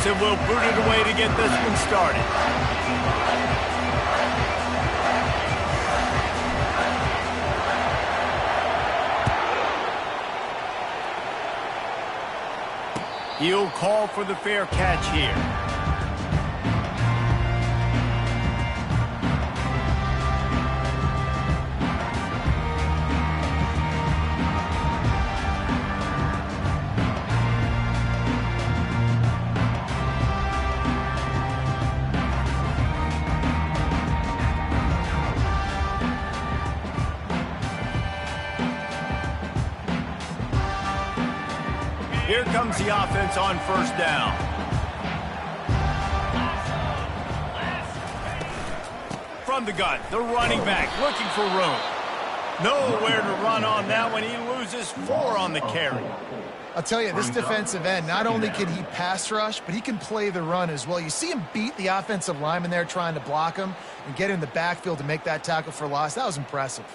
defensive will boot it away to get this one started. He'll call for the fair catch here. Here comes the offense on first down. From the gun, the running back looking for room. Nowhere to run on that one. He loses 4 on the carry. I'll tell you, this defensive end, not only can he pass rush, but he can play the run as well. You see him beat the offensive lineman there trying to block him and get in the backfield to make that tackle for loss. That was impressive.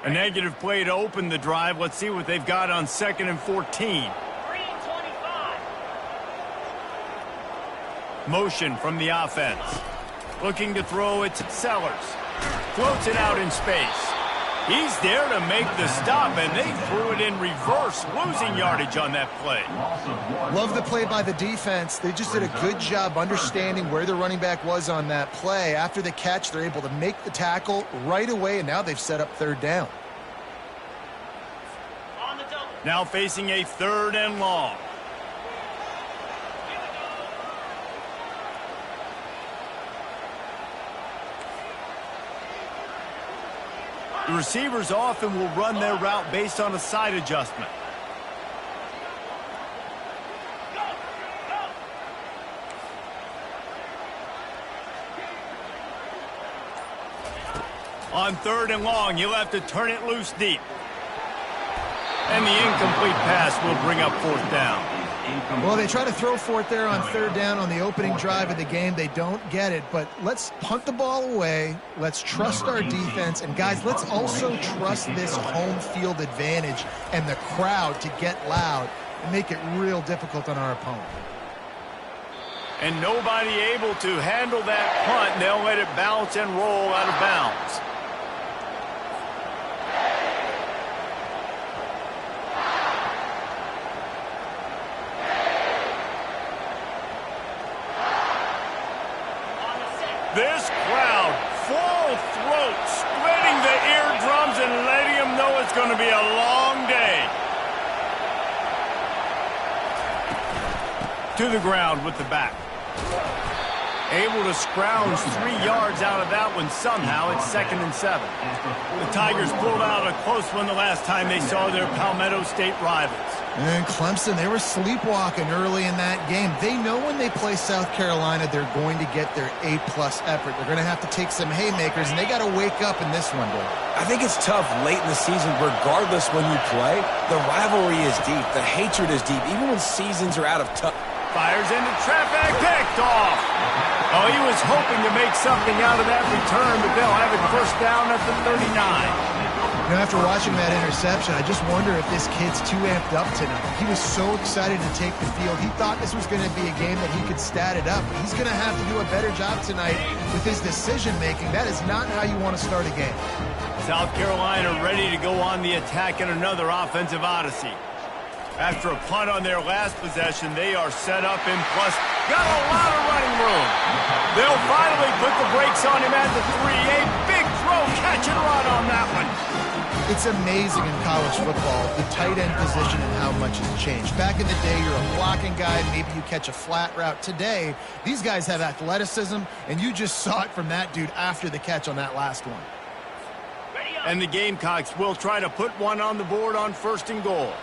A negative play to open the drive. Let's see what they've got on 2nd and 14. Motion from the offense. Looking to throw it to Sellers. Floats it out in space. He's there to make the stop, and they threw it in reverse, losing yardage on that play. Love the play by the defense. They just did a good job understanding where the running back was on that play. After the catch, they're able to make the tackle right away, and now they've set up 3rd down. Now facing a 3rd and long. The receivers often will run their route based on a side adjustment. On 3rd and long, you'll have to turn it loose deep. And the incomplete pass will bring up 4th down. Well, they try to throw for it there on 3rd down on the opening drive of the game. They don't get it, but let's punt the ball away. Let's trust our defense. And, guys, let's also trust this home field advantage and the crowd to get loud and make it real difficult on our opponent. And nobody able to handle that punt. They'll let it bounce and roll out of bounds. This crowd, full throat, splitting the eardrums and letting them know it's going to be a long day. To the ground with the back. Able to scrounge 3 yards out of that one somehow. It's 2nd and 7. The Tigers pulled out a close one the last time they saw their Palmetto State rivals. And Clemson, they were sleepwalking early in that game. They know when they play South Carolina, they're going to get their A-plus effort. They're going to have to take some haymakers, and they got to wake up in this one, Dave. I think it's tough late in the season, regardless when you play. The rivalry is deep. The hatred is deep, even when seasons are out of touch. Fires into traffic, picked off. Oh, he was hoping to make something out of that return, but they'll have it 1st down at the 39. You know, after watching that interception, I just wonder if this kid's too amped up tonight. He was so excited to take the field. He thought this was going to be a game that he could stat it up. He's going to have to do a better job tonight with his decision-making. That is not how you want to start a game. South Carolina ready to go on the attack in another offensive odyssey. After a punt on their last possession, they are set up in plus. Got a lot of running room. They'll finally put the brakes on him at the 3. A big throw, catch and run on that one. It's amazing in college football, the tight end position and how much has changed. Back in the day, you're a blocking guy, maybe you catch a flat route. Today, these guys have athleticism, and you just saw it from that dude after the catch on that last one. And the Gamecocks will try to put one on the board on 1st and goal.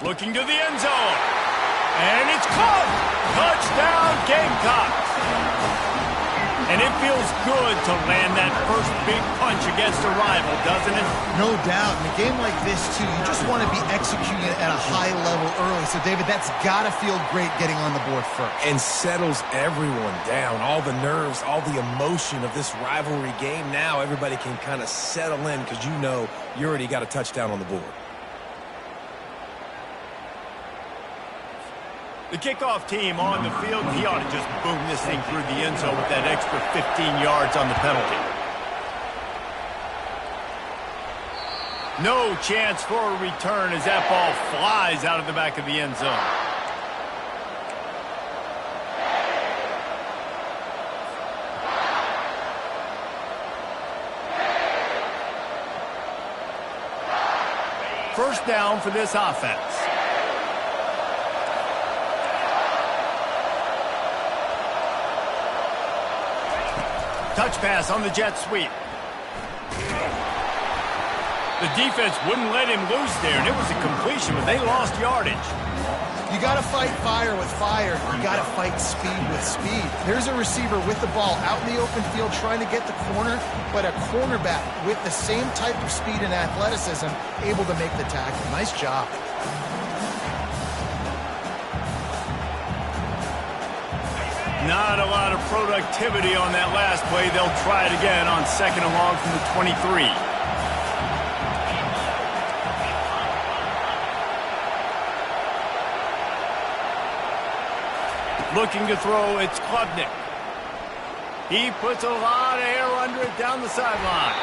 Looking to the end zone. And it's caught. Touchdown, Gamecocks. And it feels good to land that first big punch against a rival, doesn't it? No doubt. In a game like this, too, you just want to be executing it at a high level early. So, David, that's got to feel great getting on the board first. And settles everyone down. All the nerves, all the emotion of this rivalry game. Now everybody can kind of settle in because you know you already got a touchdown on the board. The kickoff team on the field, he ought to just boom this thing through the end zone with that extra 15 yards on the penalty. No chance for a return as that ball flies out of the back of the end zone. First down for this offense. Touch pass on the jet sweep. The defense wouldn't let him loose there, and it was a completion, but they lost yardage. You got to fight fire with fire. You got to fight speed with speed. There's a receiver with the ball out in the open field trying to get the corner, but a cornerback with the same type of speed and athleticism able to make the tackle. Nice job. Not a lot of productivity on that last play. They'll try it again on second and long from the 23. Looking to throw, it's Klubnik. He puts a lot of air under it down the sideline.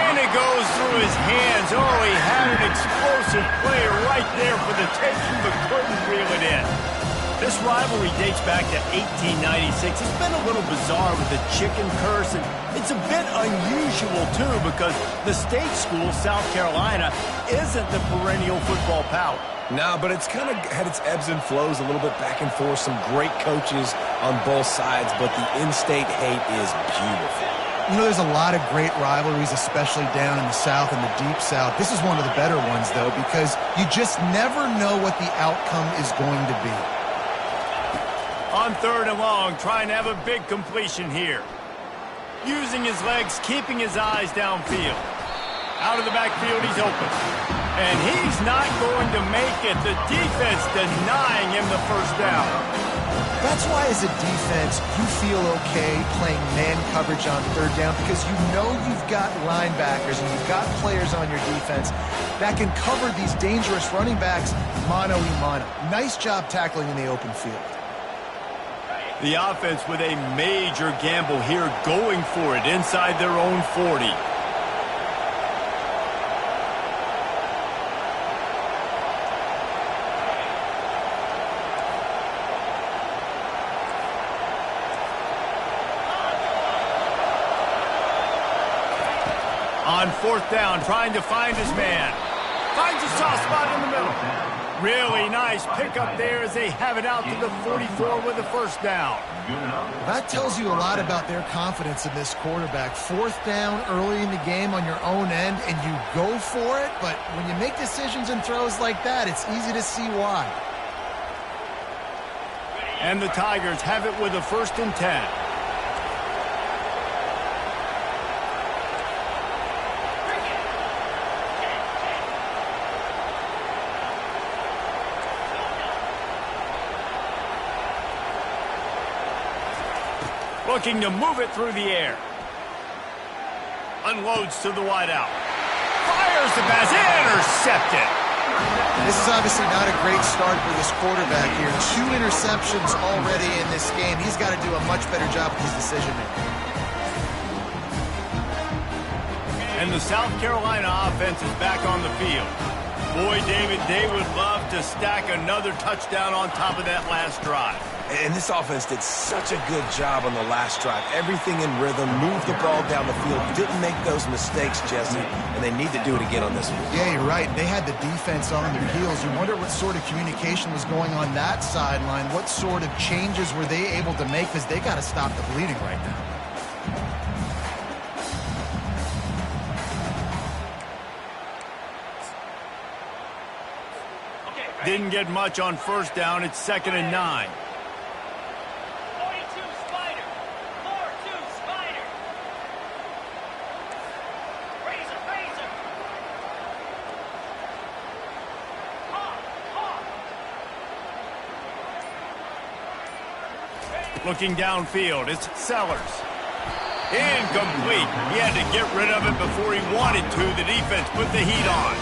And it goes through his hands. Oh, he had an explosive play right there for the taking, but couldn't reel it in. This rivalry dates back to 1896. It's been a little bizarre with the chicken curse, and it's a bit unusual, too, because the state school, South Carolina, isn't the perennial football power. No, but it's kind of had its ebbs and flows, a little bit back and forth, some great coaches on both sides, but the in-state hate is beautiful. You know, there's a lot of great rivalries, especially down in the South and the Deep South. This is one of the better ones, though, because you just never know what the outcome is going to be. On third and long, trying to have a big completion here. Using his legs, keeping his eyes downfield. Out of the backfield, he's open. And he's not going to make it. The defense denying him the first down. That's why, as a defense, you feel okay playing man coverage on third down because you know you've got linebackers and you've got players on your defense that can cover these dangerous running backs mano-a-mano. Nice job tackling in the open field. The offense with a major gamble here, going for it inside their own 40. On fourth down, trying to find his man. Finds a soft spot in the middle. Really nice pickup there as they have it out to the 44 with a first down. That tells you a lot about their confidence in this quarterback. Fourth down early in the game on your own end, and you go for it, but when you make decisions and throws like that, it's easy to see why. And the Tigers have it with a 1st and 10. Looking to move it through the air. Unloads to the wideout. Fires the pass. Intercepted. This is obviously not a great start for this quarterback here. 2 interceptions already in this game. He's got to do a much better job with his decision-making. And the South Carolina offense is back on the field. Boy, David, they would love to stack another touchdown on top of that last drive. And this offense did such a good job on the last drive. Everything in rhythm, moved the ball down the field, didn't make those mistakes, Jesse, and they need to do it again on this one. Yeah, you're right. They had the defense on their heels. You wonder what sort of communication was going on that sideline. What sort of changes were they able to make, because they got to stop the bleeding right now. Didn't get much on first down. It's 2nd and 9. Looking downfield, it's Sellers. Incomplete. He had to get rid of it before he wanted to. The defense put the heat on.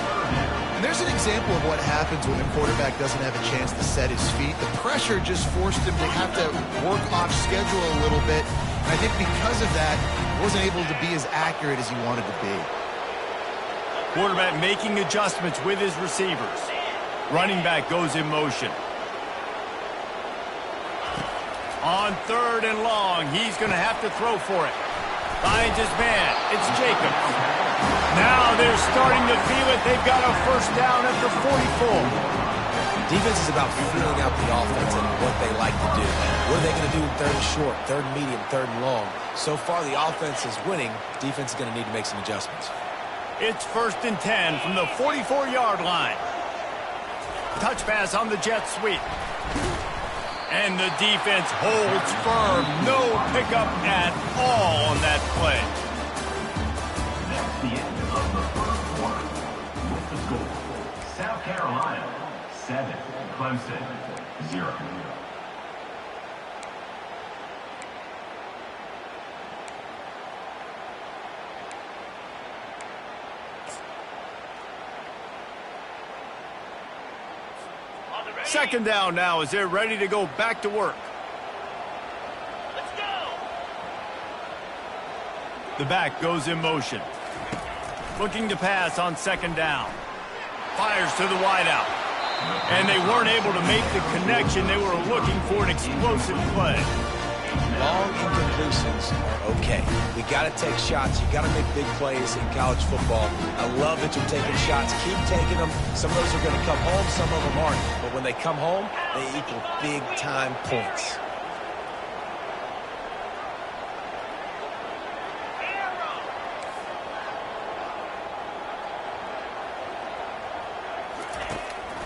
And there's an example of what happens when the quarterback doesn't have a chance to set his feet. The pressure just forced him to have to work off schedule a little bit. And I think because of that, he wasn't able to be as accurate as he wanted to be. Quarterback making adjustments with his receivers. Running back goes in motion. On 3rd and long, he's going to have to throw for it. Finds his man. It's Jacobs. Now they're starting to feel it. They've got a first down at the 44. Defense is about feeling out the offense and what they like to do. What are they going to do in 3rd and short, 3rd and medium, 3rd and long? So far, the offense is winning. Defense is going to need to make some adjustments. It's 1st and 10 from the 44-yard line. Touch pass on the jet sweep. And the defense holds firm. No pickup at all on that play. That's the end of the first quarter. With the score, South Carolina 7, Clemson 0. Second down now as they're ready to go back to work. Let's go. The back goes in motion. Looking to pass on 2nd down. Fires to the wideout. And they weren't able to make the connection. They were looking for an explosive play. Long incompletions are okay. We got to take shots. You got to make big plays in college football. I love that you're taking shots. Keep taking them. Some of those are going to come home. Some of them aren't. But when they come home, they equal big-time points.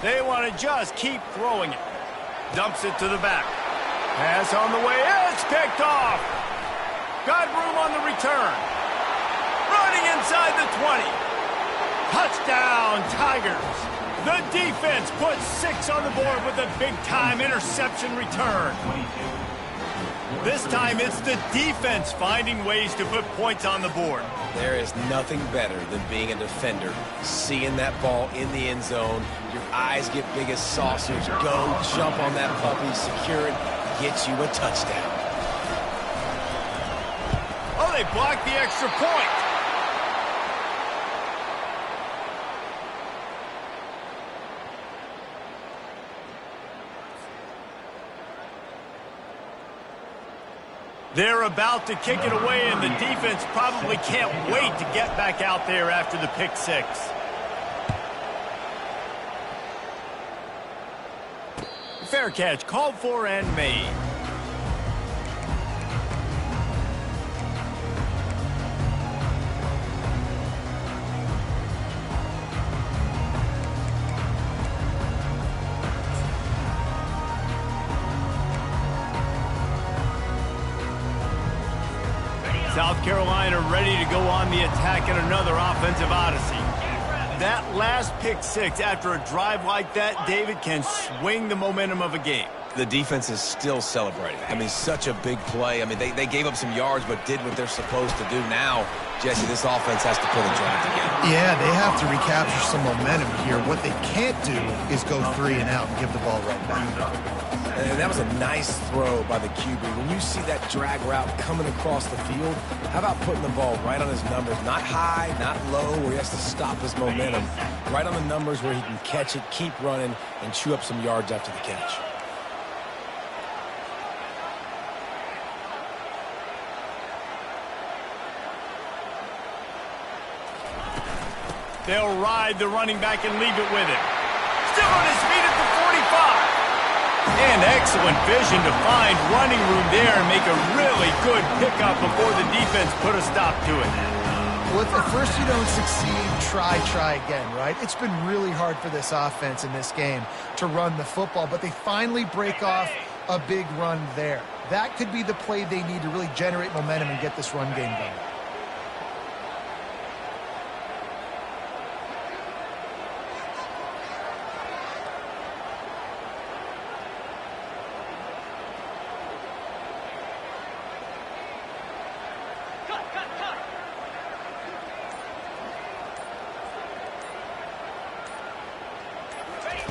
They want to just keep throwing it. Dumps it to the back. Pass on the way. It's picked off. Got room on the return. Running inside the 20. Touchdown, Tigers. The defense puts 6 on the board with a big-time interception return. This time it's the defense finding ways to put points on the board. There is nothing better than being a defender. Seeing that ball in the end zone, your eyes get big as saucers. Go, jump on that puppy, secure it, get you a touchdown. Oh, they blocked the extra point. They're about to kick it away, and the defense probably can't wait to get back out there after the pick 6. Fair catch called for and made. South Carolina ready to go on the attack in another offensive odyssey. That last pick 6 after a drive like that, David, can swing the momentum of a game. The defense is still celebrating. I mean, such a big play. I mean, they gave up some yards but did what they're supposed to do. Now, Jesse, this offense has to put a drive together. Yeah, they have to recapture some momentum here. What they can't do is go 3 and out and give the ball right back. And that was a nice throw by the QB. When you see that drag route coming across the field, how about putting the ball right on his numbers? Not high, not low, where he has to stop his momentum. Right on the numbers where he can catch it, keep running, and chew up some yards after the catch. They'll ride the running back and leave it with him. Still on his feet at the 45. And excellent vision to find running room there and make a really good pickup before the defense put a stop to it. Well, if at first you don't succeed, try again, right? It's been really hard for this offense in this game to run the football, but they finally break off a big run there. That could be the play they need to really generate momentum and get this run game going.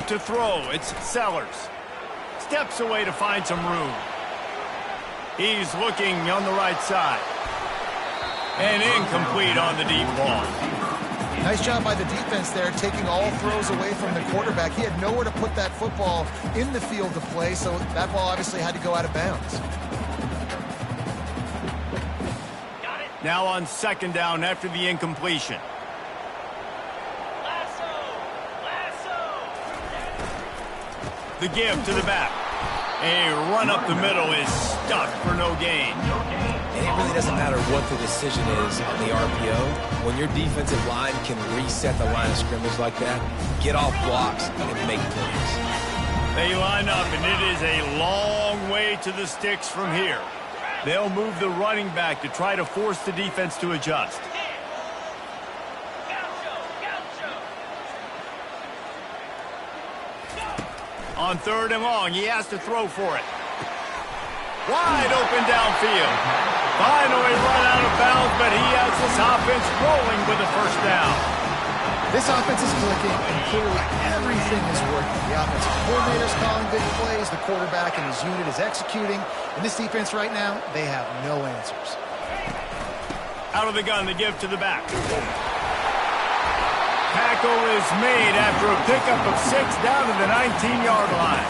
To throw, it's Sellers. Steps away to find some room. He's looking on the right side. And incomplete on the deep ball. Nice job by the defense there, taking all throws away from the quarterback. He had nowhere to put that football in the field to play, so that ball obviously had to go out of bounds. Now on second down after the incompletion. The give to the back. A run up the middle is stuck for no gain. And it really doesn't matter what the decision is on the RPO. When your defensive line can reset the line of scrimmage like that, get off blocks and make plays. They line up, and it is a long way to the sticks from here. They'll move the running back to try to force the defense to adjust. On third and long, he has to throw for it. Wide open downfield. Finally run out of bounds, but he has this offense rolling with a first down. This offense is clicking, and clearly everything is working. The offensive coordinator is calling big plays. The quarterback and his unit is executing. And this defense right now, they have no answers. Out of the gun, the give to the back. Tackle is made after a pickup of 6 down to the 19-yard line.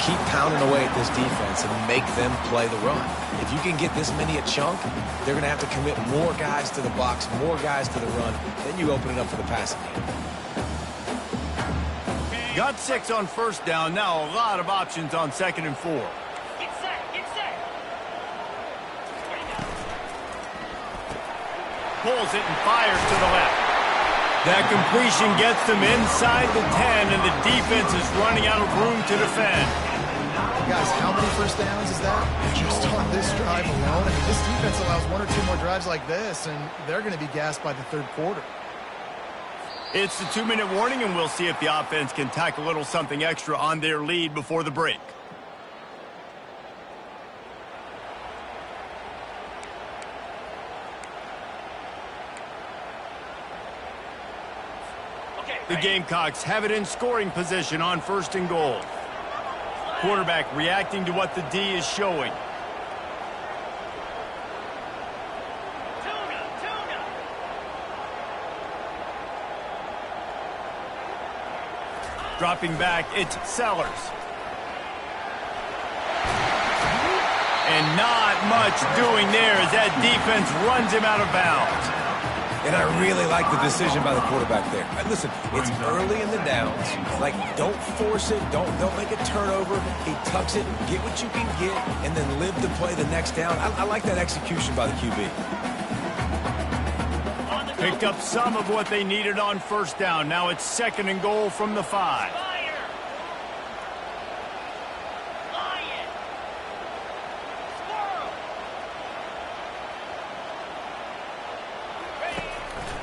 Keep pounding away at this defense and make them play the run. If you can get this many a chunk, they're going to have to commit more guys to the box, more guys to the run. Then you open it up for the passing game. Got 6 on first down. Now a lot of options on second and 4. Get set, get set. Pulls it and fires to the left. That completion gets them inside the 10, and the defense is running out of room to defend. Guys, how many first downs is that? Just on this drive alone. I mean, this defense allows 1 or 2 more drives like this, and they're going to be gassed by the third quarter. It's the 2-minute warning, and we'll see if the offense can tack a little something extra on their lead before the break. The Gamecocks have it in scoring position on first and goal. Quarterback reacting to what the D is showing. Dropping back, it's Sellers. And not much doing there as that defense runs him out of bounds. And I really like the decision by the quarterback there. Listen, it's early in the downs. Like, don't force it. Don't make a turnover. He tucks it, get what you can get, and then live to play the next down. I like that execution by the QB. Picked up some of what they needed on first down. Now it's second and goal from the 5.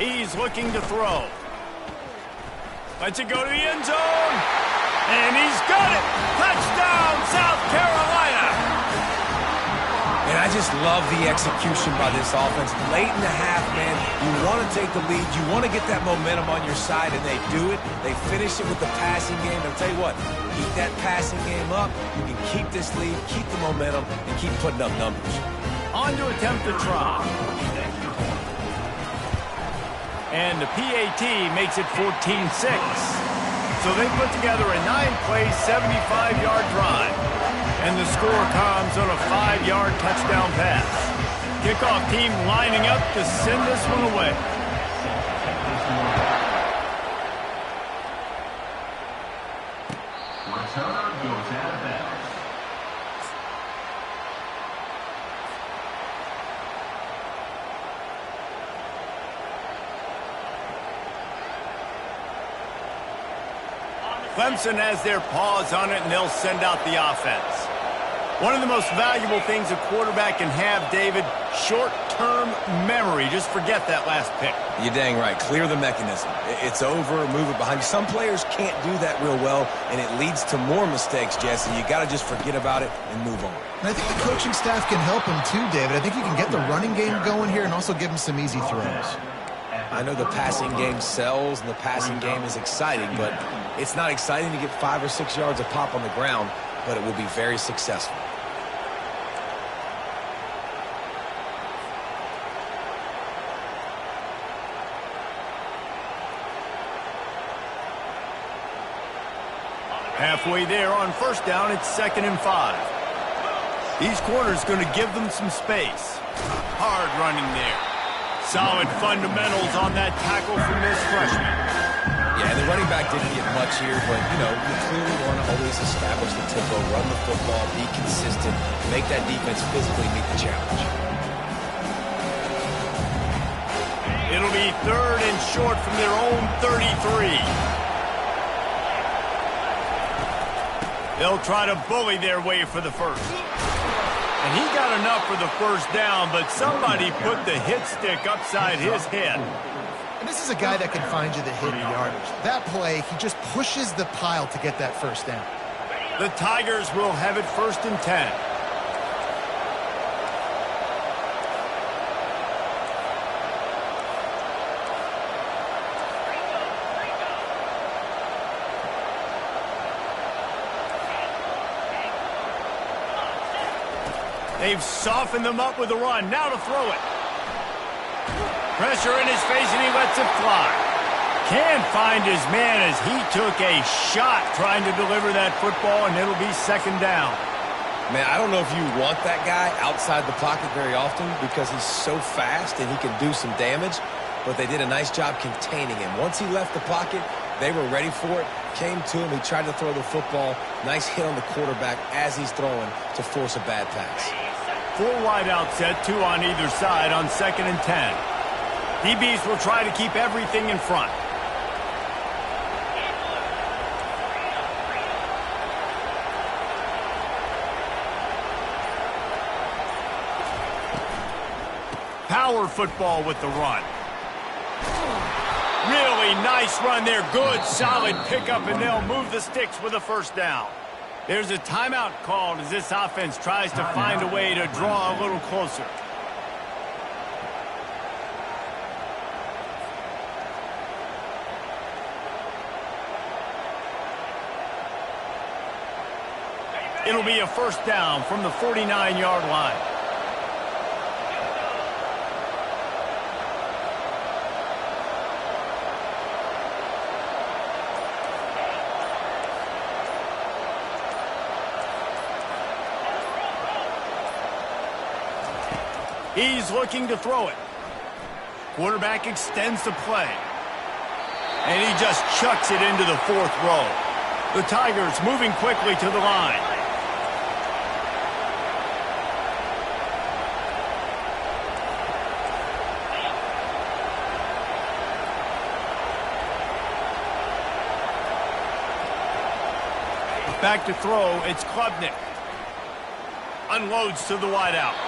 He's looking to throw. Lets it go to the end zone. And he's got it. Touchdown, South Carolina. And I just love the execution by this offense. Late in the half, man, you want to take the lead. You want to get that momentum on your side, and they do it. They finish it with the passing game. I'll tell you what, keep that passing game up. You can keep this lead, keep the momentum, and keep putting up numbers. On to attempt the try. And the PAT makes it 14-6. So they put together a 9-play, 75-yard drive. And the score comes on a 5-yard touchdown pass. Kickoff team lining up to send this one away. Returner goes out of bounds. Clemson has their paws on it, and they'll send out the offense. One of the most valuable things a quarterback can have, David, short-term memory. Just forget that last pick. You're dang right. Clear the mechanism. It's over, move it behind you. Some players can't do that real well, and it leads to more mistakes, Jesse. You got to just forget about it and move on. And I think the coaching staff can help him too, David. I think you can get the running game going here and also give him some easy throws. I know the passing game sells and the passing game is exciting, but it's not exciting to get 5 or 6 yards of pop on the ground, but it will be very successful. Halfway there on first down, it's 2nd and 5. These corners going to give them some space. Hard running there. Solid fundamentals on that tackle from this freshman. Yeah, the running back didn't get much here, but, you know, you clearly want to always establish the tempo, run the football, be consistent, make that defense physically meet the challenge. It'll be 3rd and short from their own 33. They'll try to bully their way for the first. And he got enough for the first down, but somebody put the hit stick upside his head. And this is a guy that can find you the hidden yardage. That play, he just pushes the pile to get that first down. The Tigers will have it 1st and 10. They've softened them up with a run. Now to throw it. Pressure in his face, and he lets it fly. Can't find his man as he took a shot trying to deliver that football, and it'll be 2nd down. Man, I don't know if you want that guy outside the pocket very often because he's so fast and he can do some damage, but they did a nice job containing him. Once he left the pocket, they were ready for it, came to him, he tried to throw the football. Nice hit on the quarterback as he's throwing to force a bad pass. 4 wide out set, 2 on either side on 2nd and 10. DBs will try to keep everything in front. Power football with the run. Really nice run there. Good, solid pickup, and they'll move the sticks with a first down. There's a timeout called as this offense tries to find a way to draw a little closer. It'll be a first down from the 49-yard line. He's looking to throw it. Quarterback extends the play. And he just chucks it into the 4th row. The Tigers moving quickly to the line. Back to throw, it's Klubnik. Unloads to the wideout.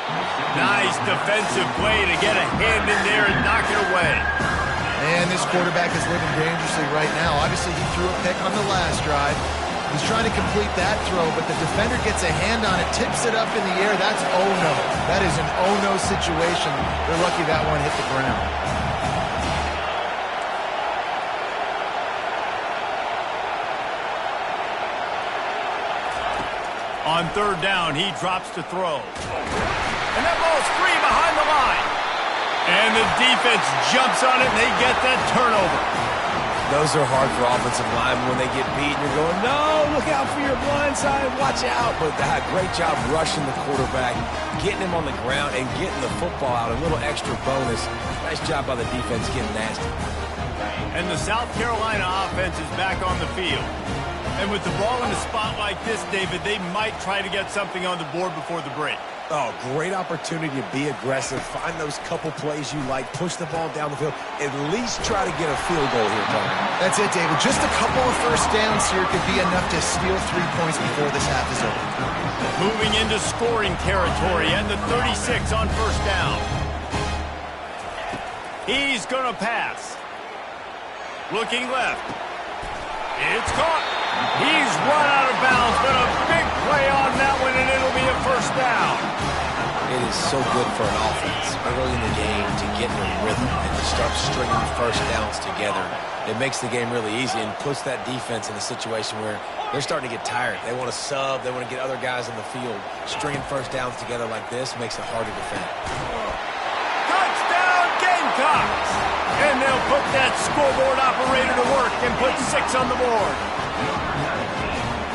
Nice defensive play to get a hand in there and knock it away. And this quarterback is living dangerously right now. Obviously, he threw a pick on the last drive. He's trying to complete that throw, but the defender gets a hand on it, tips it up in the air. That's oh-no. That is an oh-no situation. They're lucky that one hit the ground. On 3rd down, he drops to throw. And that ball's free behind the line. And the defense jumps on it, and they get that turnover. Those are hard for offensive linemen when they get beat. You're going, no, look out for your blind side, watch out. But great job rushing the quarterback, getting him on the ground, and getting the football out. A little extra bonus. Nice job by the defense getting nasty. And the South Carolina offense is back on the field. And with the ball in a spot like this, David, they might try to get something on the board before the break. Oh, great opportunity to be aggressive. Find those couple plays you like. Push the ball down the field. At least try to get a field goal here, Tony. That's it, David. Just a couple of first downs here could be enough to steal 3 points before this half is over. Moving into scoring territory and the 36 on first down. He's going to pass. Looking left. It's caught. He's run out of bounds, but a big play on that one, and it'll be a first down. It is so good for an offense early in the game to get in a rhythm and to start stringing first downs together. It makes the game really easy and puts that defense in a situation where they're starting to get tired. They want to sub. They want to get other guys on the field. Stringing first downs together like this makes it hard to defend. Touchdown, Gamecocks! And they'll put that scoreboard operator to work and put 6 on the board.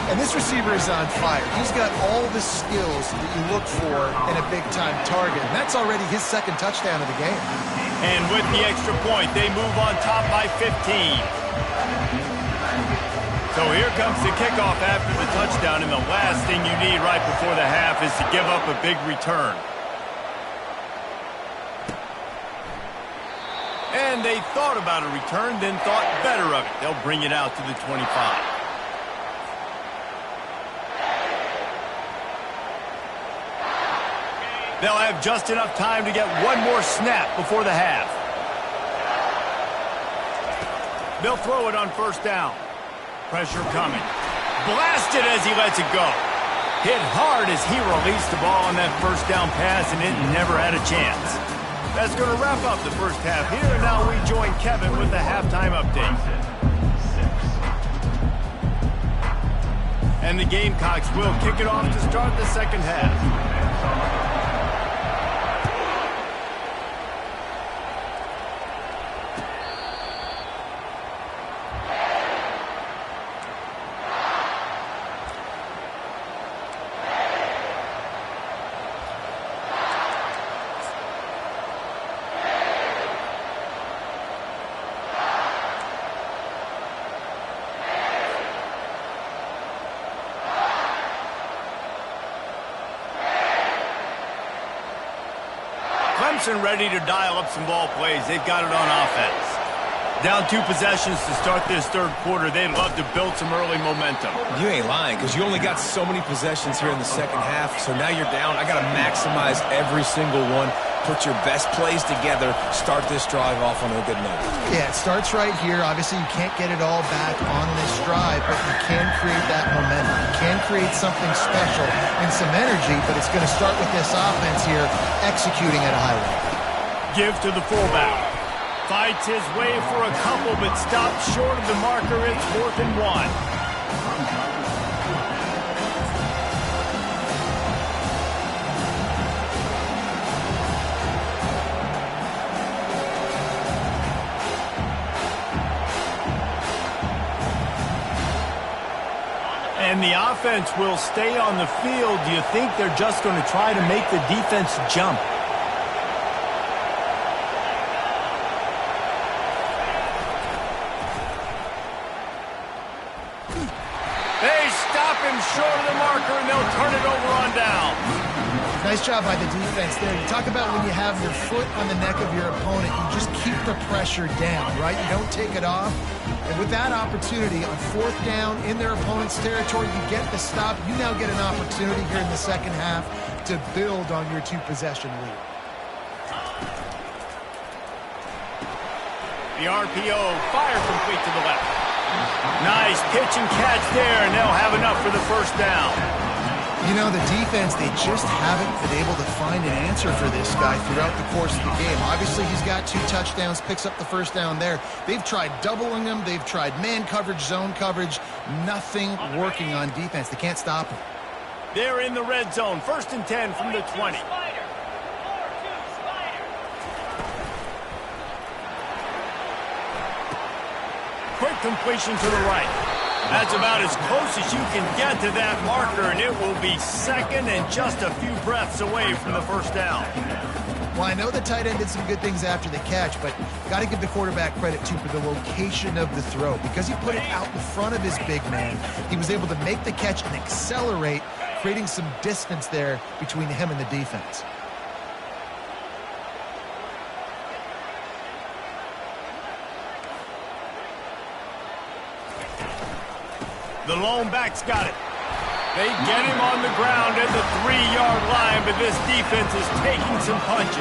And this receiver is on fire. He's got all the skills that you look for in a big-time target. And that's already his second touchdown of the game. And with the extra point, they move on top by 15. So here comes the kickoff after the touchdown, and the last thing you need right before the half is to give up a big return. And they thought about a return, then thought better of it. They'll bring it out to the 25. They'll have just enough time to get one more snap before the half. They'll throw it on first down. Pressure coming. Blasted as he lets it go. Hit hard as he released the ball on that first down pass, and it never had a chance. That's going to wrap up the first half here, and now we join Kevin with the halftime update. And the Gamecocks will kick it off to start the second half. Clemson ready to dial up some ball plays. They've got it on offense. Down 2 possessions to start this third quarter. They'd love to build some early momentum. You ain't lying, because you only got so many possessions here in the second half, so now you're down. I got to maximize every single one. Put your best plays together. Start this drive off on a good note. Yeah, it starts right here. Obviously, you can't get it all back on this drive, but you can create that momentum. You can create something special and some energy, but it's going to start with this offense here executing at a high level. Give to the fullback. Fights his way for a couple, but stops short of the marker. It's 4th and 1. And the offense will stay on the field. Do you think they're just going to try to make the defense jump? They stop him short of the marker, and they'll turn it over on down. Nice job by the defense there. You talk about when you have your foot on the neck of your opponent, you just keep the pressure down, right? You don't take it off. And with that opportunity on 4th down in their opponent's territory, you get the stop. You now get an opportunity here in the second half to build on your 2-possession lead. The RPO, fire complete to the left. Nice pitch and catch there, and they'll have enough for the first down. You know, the defense, they just haven't been able to find an answer for this guy throughout the course of the game. Obviously, he's got 2 touchdowns, picks up the first down there. They've tried doubling him. They've tried man coverage, zone coverage. Nothing working on defense. They can't stop him. They're in the red zone. 1st and 10 from the 20. Quick completion to the right. That's about as close as you can get to that marker, and it will be 2nd and just a few breaths away from the first down. Well, I know the tight end did some good things after the catch, but got to give the quarterback credit, too, for the location of the throw. Because he put it out in front of his big man, he was able to make the catch and accelerate, creating some distance there between him and the defense. The lone back's got it. They get him on the ground at the 3-yard line, but this defense is taking some punches.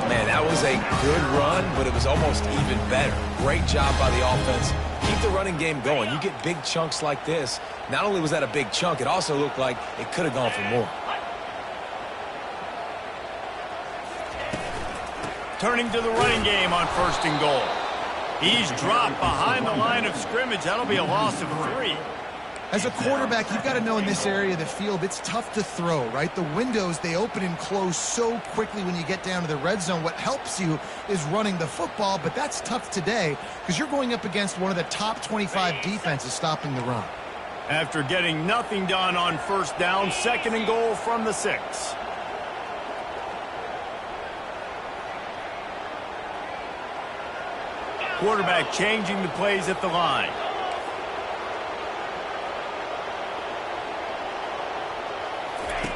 Man, that was a good run, but it was almost even better. Great job by the offense. Keep the running game going. You get big chunks like this. Not only was that a big chunk, it also looked like it could have gone for more. Turning to the running game on 1st and goal. He's dropped behind the line of scrimmage. That'll be a loss of 3. As a quarterback, you've got to know in this area of the field, it's tough to throw, right? The windows, they open and close so quickly when you get down to the red zone. What helps you is running the football, but that's tough today because you're going up against one of the top 25 defenses stopping the run. After getting nothing done on 1st down, 2nd and goal from the 6. Quarterback changing the plays at the line.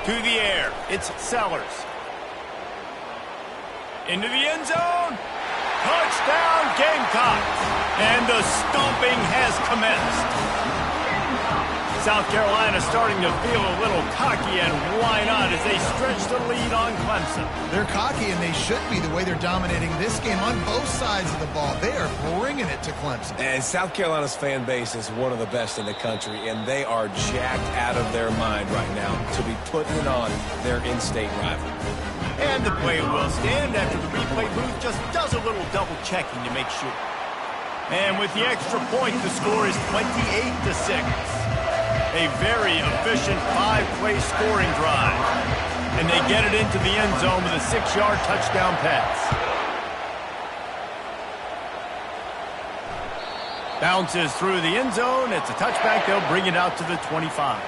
To the air, it's Sellers. Into the end zone. Touchdown, Gamecocks. And the stomping has commenced. South Carolina starting to feel a little cocky, and why not, as they stretch the lead on Clemson. They're cocky, and they should be the way they're dominating this game on both sides of the ball. They are bringing it to Clemson. And South Carolina's fan base is one of the best in the country, and they are jacked out of their mind right now to be putting it on their in-state rival. And the play will stand after the replay booth just does a little double-checking to make sure. And with the extra point, the score is 28-6. A very efficient 5-play scoring drive. And they get it into the end zone with a 6-yard touchdown pass. Bounces through the end zone. It's a touchback. They'll bring it out to the 25.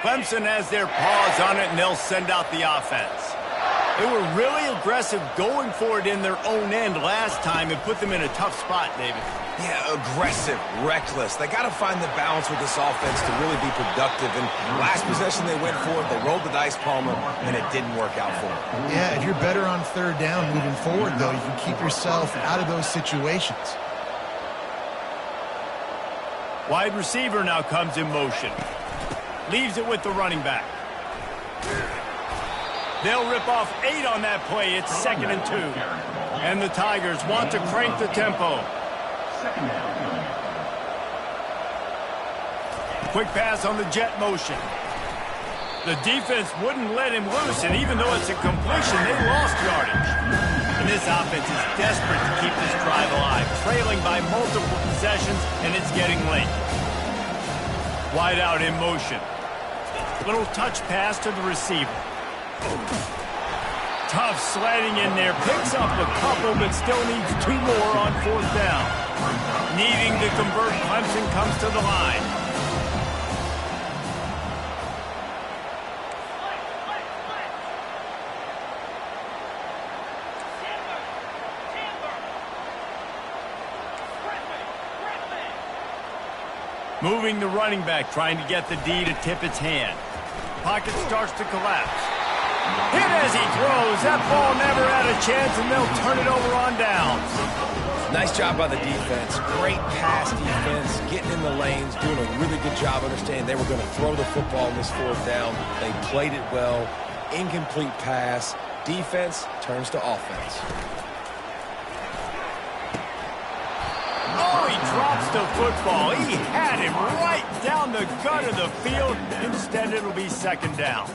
Clemson has their paws on it, and they'll send out the offense. They were really aggressive going for it in their own end last time and put them in a tough spot, David. Yeah, aggressive, reckless. They got to find the balance with this offense to really be productive. And last possession they went for it, they rolled the dice, Palmer, and it didn't work out for them. Yeah, if you're better on 3rd down moving forward, though, you can keep yourself out of those situations. Wide receiver now comes in motion. Leaves it with the running back. They'll rip off 8 on that play. It's 2nd and 2. And the Tigers want to crank the tempo. Quick pass on the jet motion. The defense wouldn't let him loose, and even though it's a completion, they lost yardage. And this offense is desperate to keep this drive alive, trailing by multiple possessions, and it's getting late. Wide out in motion. Little touch pass to the receiver. Tough sledding in there. Picks up a couple, but still needs 2 more on 4th down. Needing to convert, Clemson comes to the line. Moving the running back, trying to get the D to tip its hand. Pocket starts to collapse. Hit as he throws. That ball never had a chance, and they'll turn it over on downs. Nice job by the defense. Great pass defense, getting in the lanes, doing a really good job understanding they were going to throw the football in this 4th down. They played it well. Incomplete pass. Defense turns to offense. Oh, he drops the football. He had him right down the gut of the field. Instead, it'll be 2nd down.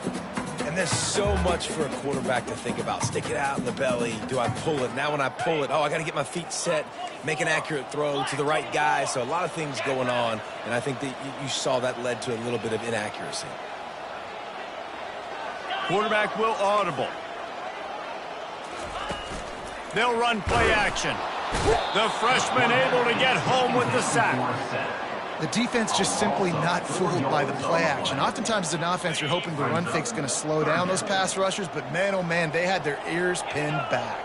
And there's so much for a quarterback to think about. Stick it out in the belly. Do I pull it? Now when I pull it, I got to get my feet set, make an accurate throw to the right guy. So a lot of things going on, and I think that you saw that led to a little bit of inaccuracy. Quarterback will audible. They'll run play action. The freshman able to get home with the sack. The defense just simply not fooled by the play action. Oftentimes as an offense, you're hoping the run fake's going to slow down those pass rushers, but man, oh man, they had their ears pinned back.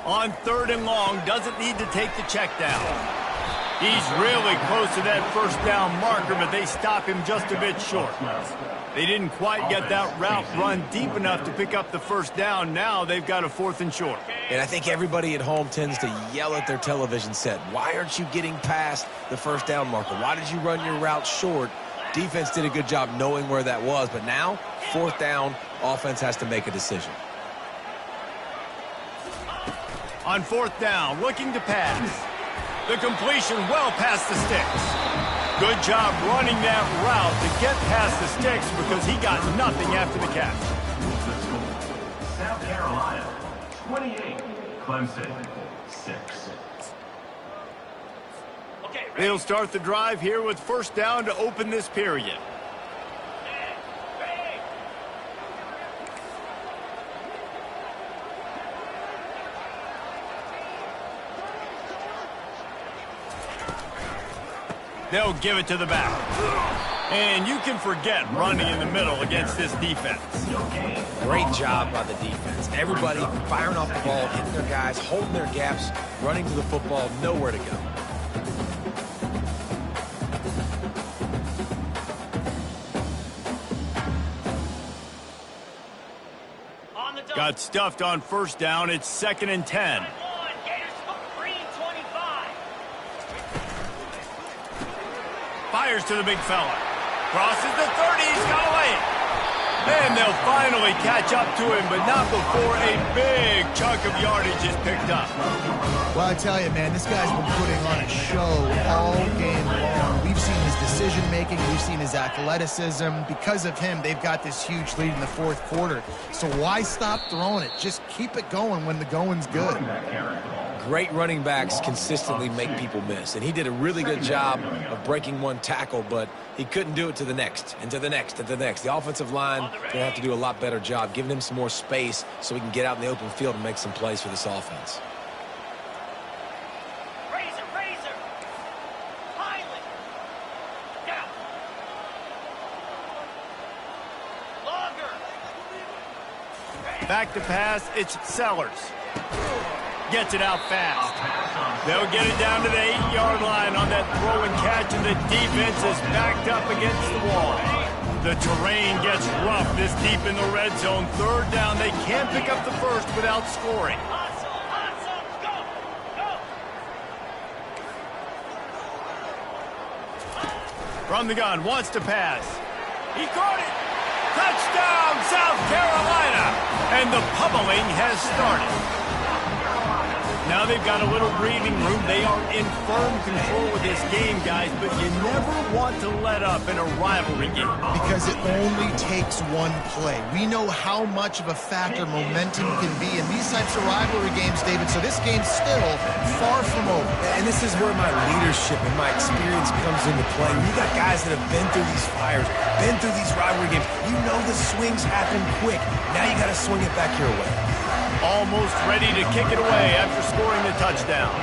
On 3rd and long, doesn't need to take the check down. He's really close to that first down marker, but they stop him just a bit short. They didn't quite get that route run deep enough to pick up the first down. Now they've got a 4th and short. And I think everybody at home tends to yell at their television set, why aren't you getting past the first down marker? Why did you run your route short? Defense did a good job knowing where that was, but now, 4th down, offense has to make a decision. On 4th down, looking to pass. The completion well past the sticks. Good job running that route to get past the sticks because he got nothing after the catch. South Carolina, 28. Clemson, 6. Okay, ready? They'll start the drive here with 1st down to open this period. Ready? They'll give it to the back. And you can forget running in the middle against this defense. Great job by the defense. Everybody firing off the ball, hitting their guys, holding their gaps, running to the football, nowhere to go. On the double. Got stuffed on 1st down. It's 2nd and 10. Gators green 25. Fires to the big fella. Crosses the 30. He's got away. And they'll finally catch up to him, but not before a big chunk of yardage is picked up. Well, I tell you, man, this guy's been putting on a show all game long. We've seen his decision-making. We've seen his athleticism. Because of him, they've got this huge lead in the 4th quarter. So why stop throwing it? Just keep it going when the going's good. Great running backs consistently make people miss, and he did a really good job of breaking one tackle, but he couldn't do it to the next, and to the next, and to the next. The offensive line going to have to do a lot better job, giving him some more space so he can get out in the open field and make some plays for this offense. Razor. Highland. Down. Longer. Back to pass. It's Sellers. Gets it out fast. They'll get it down to the 8-yard line on that throw and catch, and the defense is backed up against the wall. The terrain gets rough this deep in the red zone. 3rd down. They can't pick up the first without scoring. Hustle. Go. From the gun, wants to pass. He caught it. Touchdown, South Carolina. And the pummeling has started. Now they've got a little breathing room. They are in firm control of this game, guys, but you never want to let up in a rivalry game. Because it only takes one play. We know how much of a factor momentum can be in these types of rivalry games, David, so this game's still far from over. And this is where my leadership and my experience comes into play. You got guys that have been through these fires, been through these rivalry games. You know the swings happen quick. Now you got to swing it back your way. Almost ready to kick it away after scoring the touchdown.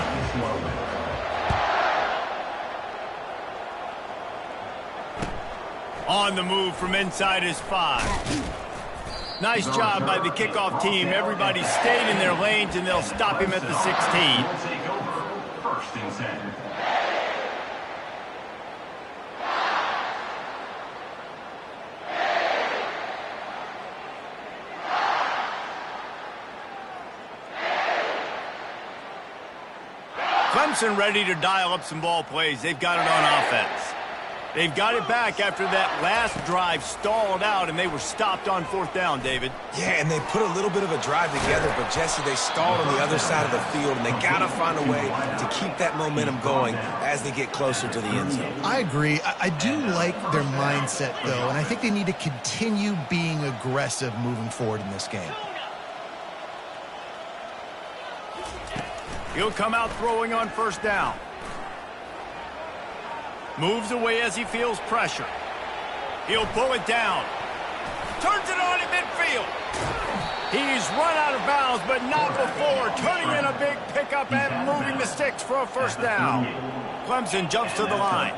On the move from inside his 5. Nice job by the kickoff team. Everybody stayed in their lanes, and they'll stop him at the 16. Take over. 1st and 10. Clemson ready to dial up some ball plays. They've got it on offense. They've got it back after that last drive stalled out, and they were stopped on 4th down, David. Yeah, and they put a little bit of a drive together, but Jesse, they stalled on the other side of the field, and they got to find a way to keep that momentum going as they get closer to the end zone. I agree. I do like their mindset, though, and I think they need to continue being aggressive moving forward in this game. He'll come out throwing on 1st down. Moves away as he feels pressure. He'll pull it down. Turns it on in midfield. He's run out of bounds, but not before turning in a big pickup and moving the sticks for a first down. Clemson jumps to the line.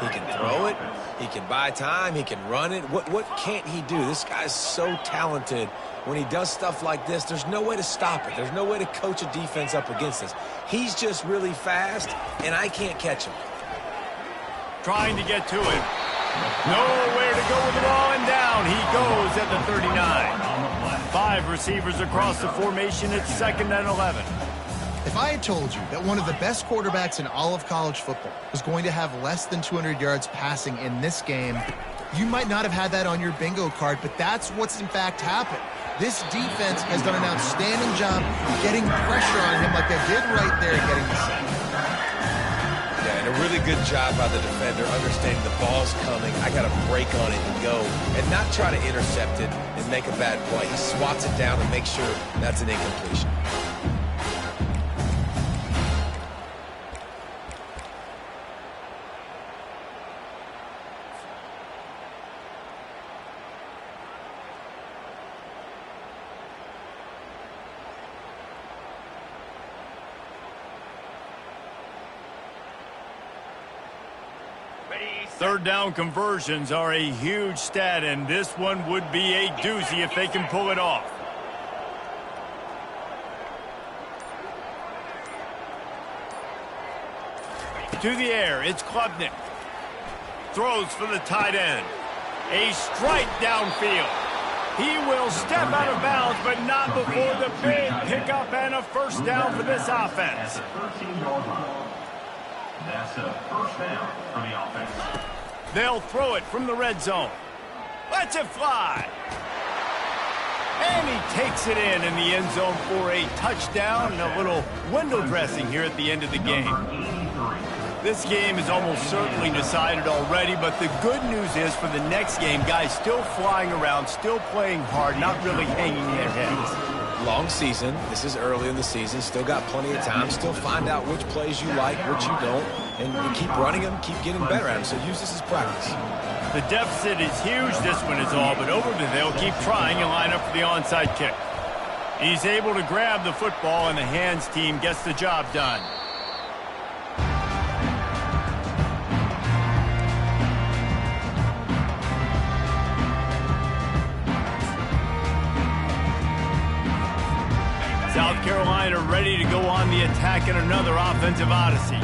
He can throw it. He can buy time. He can run it. What can't he do? This guy's so talented. When he does stuff like this, there's no way to stop it. There's no way to coach a defense up against this. He's just really fast, and I can't catch him. Trying to get to him. Nowhere to go with the ball, and down he goes at the 39. 5 receivers across the formation. It's 2nd and 11. If I had told you that one of the best quarterbacks in all of college football was going to have less than 200 yards passing in this game, you might not have had that on your bingo card, but that's what's in fact happened. This defense has done an outstanding job getting pressure on him like they did right there getting the sack. Yeah, and a really good job by the defender understanding the ball's coming. I got to break on it and go and not try to intercept it and make a bad play. He swats it down and makes sure that's an incompletion. Third down conversions are a huge stat, and this one would be a doozy if they can pull it off. To the air, it's Klubnik. Throws for the tight end. A strike downfield. He will step out of bounds, but not before the big pickup and a first down for this offense. That's a first down for the offense. They'll throw it from the red zone. Lets it fly. And he takes it in the end zone for a touchdown and a little window dressing here at the end of the game. This game is almost certainly decided already, but the good news is for the next game, guys still flying around, still playing hard, not really hanging their heads. Long season. This is early in the season. Still got plenty of time. Still find out which plays you like, which you don't, and you keep running them, keep getting better at them. So use this as practice. The deficit is huge, this one is all, but Overton, they'll keep trying and line up for the onside kick. He's able to grab the football, and the hands team gets the job done. South Carolina ready to go on the attack in another offensive odyssey.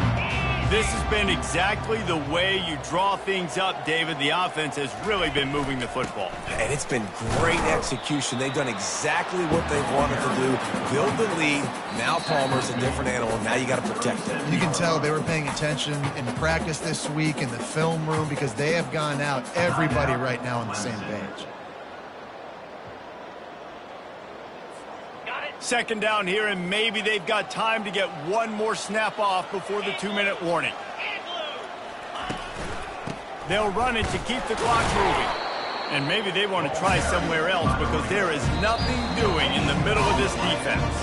This has been exactly the way you draw things up, David. The offense has really been moving the football. And it's been great execution. They've done exactly what they've wanted to do. Build the lead. Now Palmer's a different animal. Now you got to protect him. You can tell they were paying attention in practice this week in the film room because they have gone out, everybody right now on the same page. Second down here, and maybe they've got time to get one more snap off before the 2-minute warning. They'll run it to keep the clock moving. And maybe they want to try somewhere else because there is nothing doing in the middle of this defense.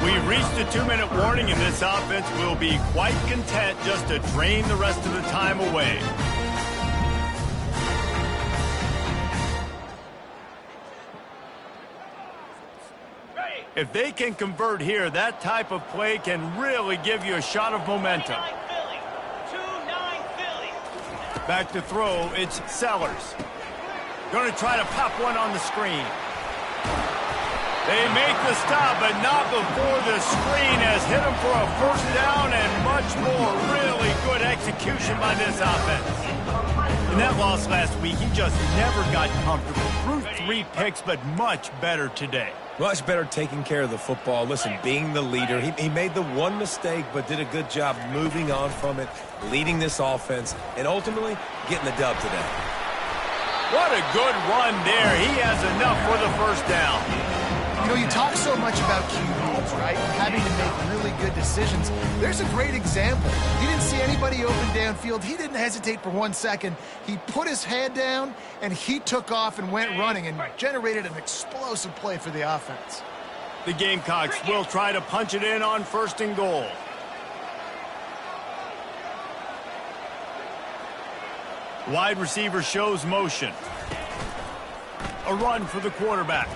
We've reached the 2-minute warning, and this offense will be quite content just to drain the rest of the time away. If they can convert here, that type of play can really give you a shot of momentum. 2-9 Back to throw, it's Sellers. Going to try to pop one on the screen. They make the stop, but not before the screen has hit them for a first down and much more. Really good execution by this offense. In that loss last week, he just never got comfortable. Threw 3 picks, but much better today. Much better taking care of the football. Listen, being the leader. He made the one mistake, but did a good job moving on from it, leading this offense, and ultimately getting the dub today. What a good run there. He has enough for the first down. You know, you talk so much about QBs, right? Having to make really good decisions. There's a great example. He didn't see anybody open downfield. He didn't hesitate for 1 second. He put his head down, and he took off and went running and generated an explosive play for the offense. The Gamecocks will try to punch it in on 1st and goal. Wide receiver shows motion. A run for the quarterback.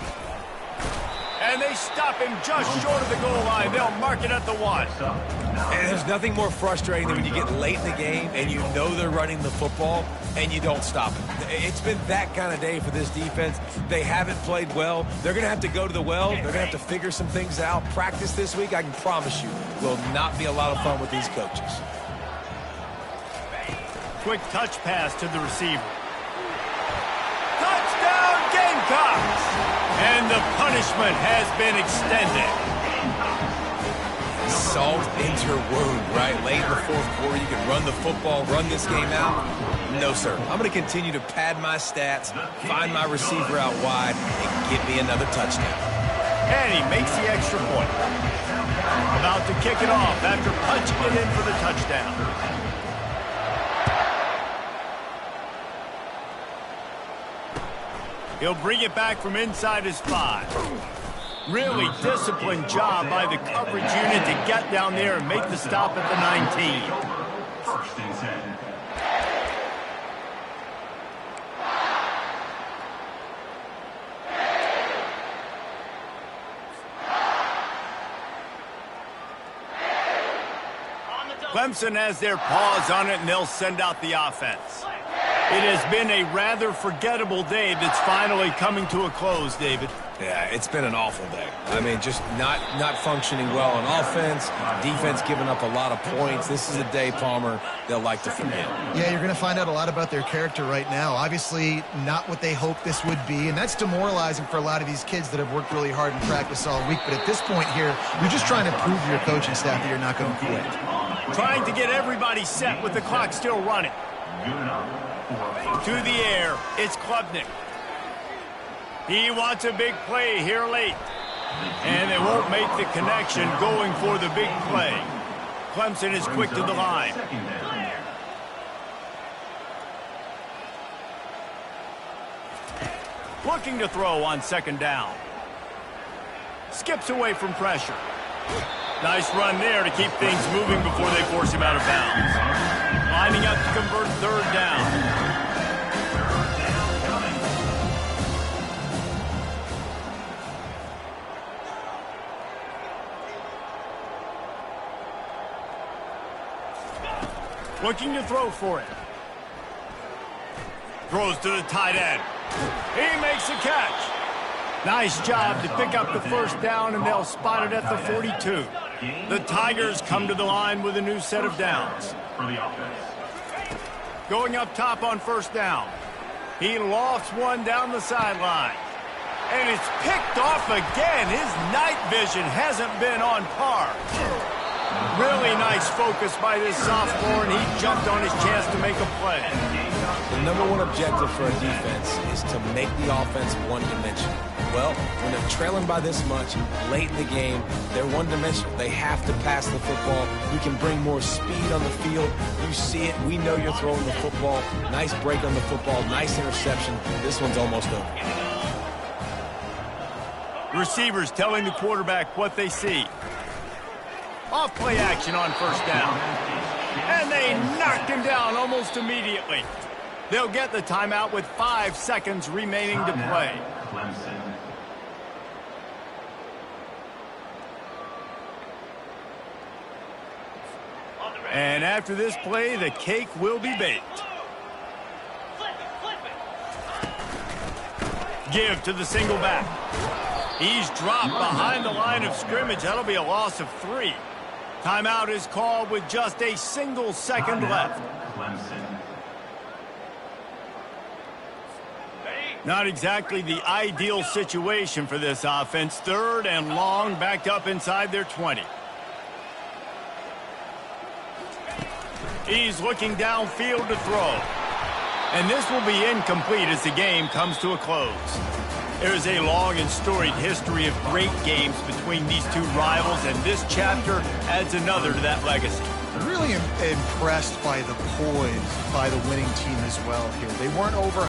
And they stop him just short of the goal line. They'll mark it at the 1. And there's nothing more frustrating than when you get late in the game and you know they're running the football and you don't stop them. It's been that kind of day for this defense. They haven't played well. They're going to have to go to the well. They're going to have to figure some things out. Practice this week, I can promise you, will not be a lot of fun with these coaches. Quick touch pass to the receiver. Touchdown, Gamecocks! And the punishment has been extended. Salt into your wound, right? Late in the fourth quarter, you can run the football, run this game out. No, sir. I'm going to continue to pad my stats, find my receiver out wide, and get me another touchdown. And he makes the extra point. About to kick it off after punching it in for the touchdown. He'll bring it back from inside his 5. Really disciplined job by the coverage unit to get down there and make the stop at the 19. First and 10. Clemson has their paws on it, and they'll send out the offense. It has been a rather forgettable day that's finally coming to a close, David. Yeah, it's been an awful day. I mean, just not functioning well on offense, defense giving up a lot of points. This is a day, Palmer, they'll like to forget. Yeah, you're going to find out a lot about their character right now. Obviously, not what they hoped this would be, and that's demoralizing for a lot of these kids that have worked really hard in practice all week. But at this point here, you're just trying to prove to your coaching staff that you're not going to quit. Trying to get everybody set with the clock still running. To the air, it's Klubnik. He wants a big play here late. And they won't make the connection going for the big play. Clemson is quick to the line. Looking to throw on second down. Skips away from pressure. Nice run there to keep things moving before they force him out of bounds. Lining up to convert third down. Looking to throw for it. Throws to the tight end. He makes a catch. Nice job to pick up the first down, and they'll spot it at the 42. The Tigers come to the line with a new set of downs. Going up top on first down. He lofts one down the sideline. And it's picked off again. His night vision hasn't been on par. Really nice focus by this sophomore, and he jumped on his chance to make a play. The number one objective for a defense is to make the offense one-dimensional. Well, when they're trailing by this much, late in the game, they're one-dimensional. They have to pass the football. You can bring more speed on the field. You see it. We know you're throwing the football. Nice break on the football. Nice interception. This one's almost over. Receivers telling the quarterback what they see. Off play action on first down. And they knocked him down almost immediately. They'll get the timeout with 5 seconds remaining to play. And after this play, the cake will be baked. Give to the single back. He's dropped behind the line of scrimmage. That'll be a loss of 3. Timeout is called with just a single second left. Not exactly the ideal situation for this offense. Third and long, backed up inside their 20. He's looking downfield to throw. And this will be incomplete as the game comes to a close. There is a long and storied history of great games between these two rivals, and this chapter adds another to that legacy. Really impressed by the poise by the winning team as well here. They weren't over